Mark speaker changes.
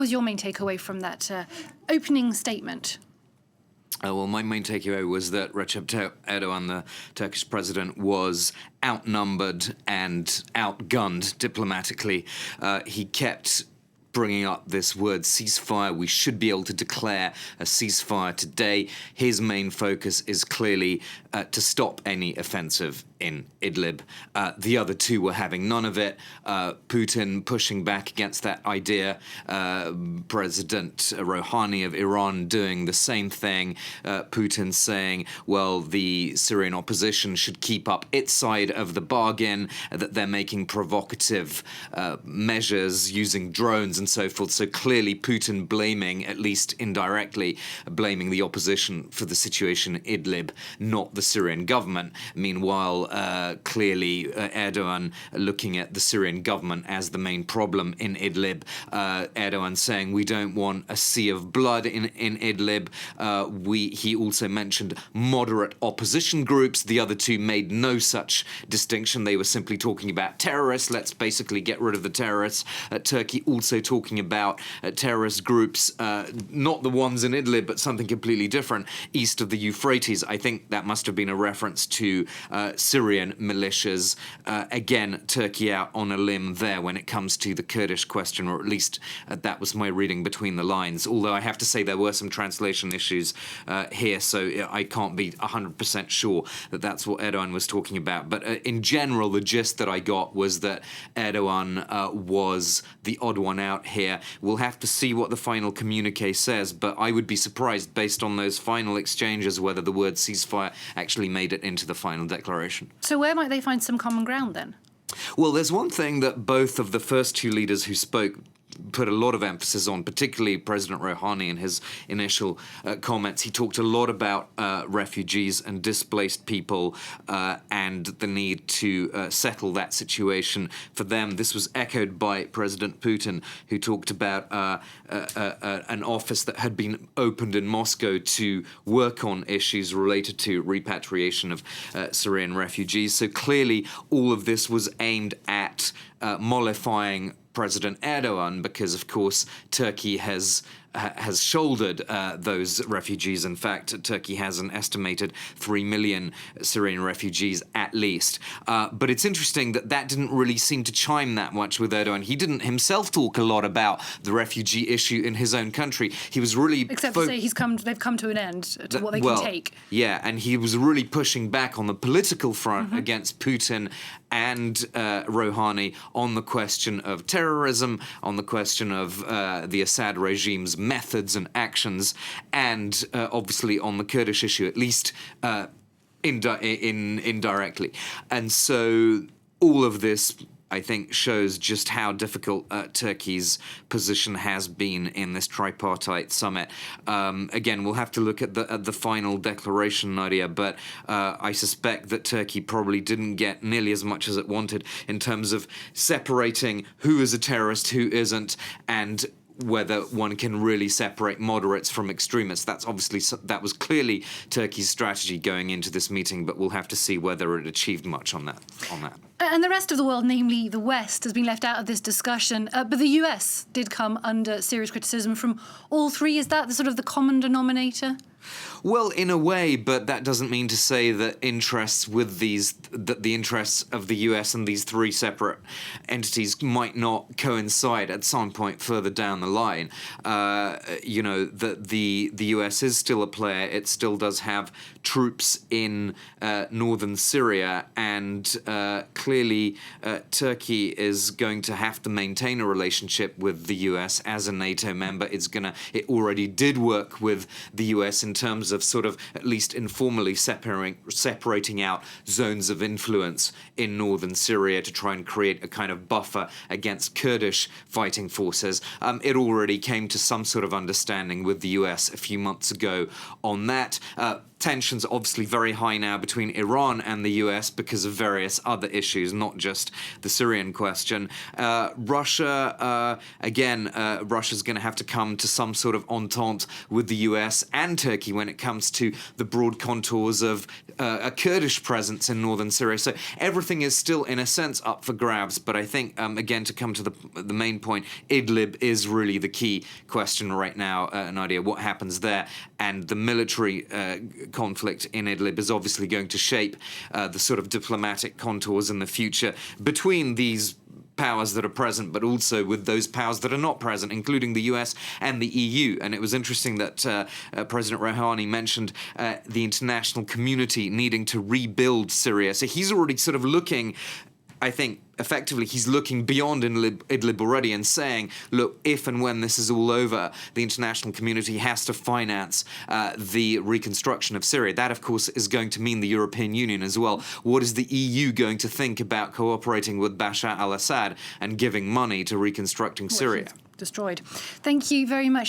Speaker 1: What was your main takeaway from that opening statement?
Speaker 2: Well, my main takeaway was that Recep Tayyip Erdogan, the Turkish president, was outnumbered and outgunned diplomatically. He kept bringing up this word ceasefire. We should be able to declare a ceasefire today. His main focus is clearly to stop any offensive in Idlib. The other two were having none of it. Putin pushing back against that idea. President Rouhani of Iran doing the same thing. Putin saying, well, the Syrian opposition should keep up its side of the bargain, that they're making provocative measures using drones and so forth. So clearly Putin blaming, at least indirectly, blaming the opposition for the situation in Idlib, not the Syrian government. Meanwhile, clearly Erdogan looking at the Syrian government as the main problem in Idlib. Erdogan saying we don't want a sea of blood in Idlib. He also mentioned moderate opposition groups. The other two made no such distinction. They were simply talking about terrorists. Let's basically get rid of the terrorists. Turkey also talking about terrorist groups, not the ones in Idlib, but something completely different east of the Euphrates. I think that must have been a reference to Syrian militias. Again, Turkey out on a limb there when it comes to the Kurdish question, or at least that was my reading between the lines. Although I have to say there were some translation issues here, so I can't be 100% sure that that's what Erdogan was talking about. But in general, the gist that I got was that Erdogan was the odd one out here. We'll have to see what the final communique says, but I would be surprised based on those final exchanges whether the word ceasefire actually made it into the final declaration.
Speaker 1: So where might they find some common ground then?
Speaker 2: Well, there's one thing that both of the first two leaders who spoke put a lot of emphasis on, particularly President Rouhani in his initial comments. He talked a lot about refugees and displaced people and the need to settle that situation for them. This was echoed by President Putin, who talked about an office that had been opened in Moscow to work on issues related to repatriation of Syrian refugees. So clearly all of this was aimed at mollifying President Erdogan, because, of course, Turkey has shouldered those refugees. In fact, Turkey has an estimated 3 million Syrian refugees at least. But it's interesting that that didn't really seem to chime that much with Erdogan. He didn't himself talk a lot about the refugee issue in his own country. He was really...
Speaker 1: Except to say they've come to an end to what they can take.
Speaker 2: Yeah, and he was really pushing back on the political front against Putin and Rouhani on the question of terrorism, on the question of the Assad regime's methods and actions, and obviously on the Kurdish issue, at least indirectly. And so all of this, I think, shows just how difficult Turkey's position has been in this tripartite summit. Again, we'll have to look at the final declaration, Nadia, but I suspect that Turkey probably didn't get nearly as much as it wanted in terms of separating who is a terrorist, who isn't, and whether one can really separate moderates from extremists. That was clearly Turkey's strategy going into this meeting, but we'll have to see whether it achieved much on that.
Speaker 1: And the rest of the world, namely the West, has been left out of this discussion. But the US did come under serious criticism from all three. Is that the common denominator?
Speaker 2: Well, in a way, but that doesn't mean to say that the interests of the US and these three separate entities might not coincide at some point further down the line. That the US is still a player. It still does have troops in northern Syria, and clearly Turkey is going to have to maintain a relationship with the US as a NATO member. It already did work with the US in terms of at least informally separating out zones of influence in northern Syria to try and create a kind of buffer against Kurdish fighting forces. It already came to some sort of understanding with the US a few months ago on that. Tensions are obviously very high now between Iran and the US because of various other issues, not just the Syrian question. Russia, Russia's going to have to come to some sort of entente with the US and Turkey when it comes to the broad contours of a Kurdish presence in northern Syria. So everything is still, in a sense, up for grabs. But I think, again, to come to the main point, Idlib is really the key question right now, an idea what happens there. And the military conflict in Idlib is obviously going to shape the sort of diplomatic contours in the future between these powers that are present, but also with those powers that are not present, including the US and the EU. And it was interesting that President Rouhani mentioned the international community needing to rebuild Syria. So he's already sort of looking, I think, effectively, he's looking beyond Idlib already and saying, look, if and when this is all over, the international community has to finance the reconstruction of Syria. That, of course, is going to mean the European Union as well. What is the EU going to think about cooperating with Bashar al-Assad and giving money to reconstructing Syria?
Speaker 1: Destroyed. Thank you very much for